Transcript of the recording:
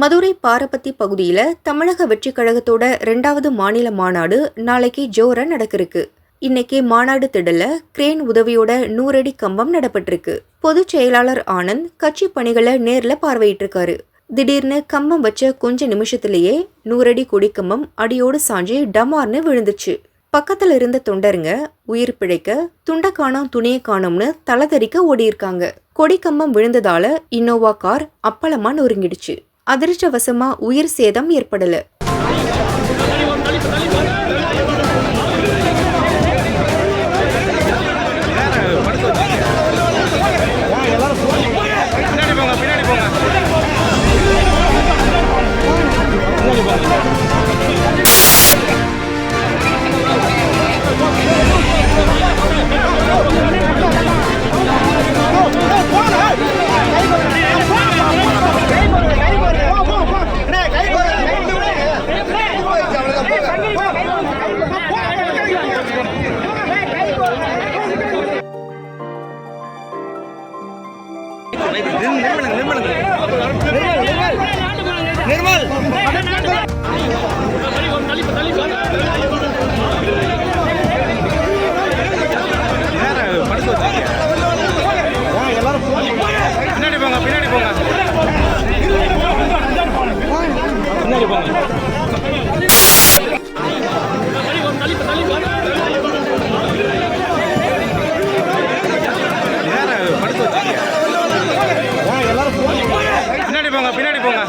மதுரை பாரபத்தி பகுதியில தமிழக வெற்றிக் கழகத்தோட 2வது மாநில மாநாடு நாளைக்கு ஜோரா நடக்கிருக்கு. இன்னைக்கு மாநாடு திடல்ல கிரேன் உதவியோட 100 அடி கம்பம் நடப்பட்டிருக்கு. பொதுச் செயலாளர் ஆனந்த் கட்சி பணிகளை நேர்ல பார்வையிட்டு இருக்காரு. திடீர்னு கம்பம் வச்ச கொஞ்ச நிமிஷத்திலேயே 100 அடி கொடிக்கம்பம் அடியோடு சாஞ்சு டமார்னு விழுந்துச்சு. பக்கத்துல இருந்த தொண்டருங்க உயிர் பிழைக்க துண்ட காணோம் துணியை காணோம்னு தலதறிக்க ஓடியிருக்காங்க. கொடிக்கம்பம் விழுந்ததால இன்னோவா கார் அப்பளமா நொறுங்கிடுச்சு. அதிர்ஷ்டவசமா உயிர் சேதம் ஏற்படல. பின்னாடி போங்க.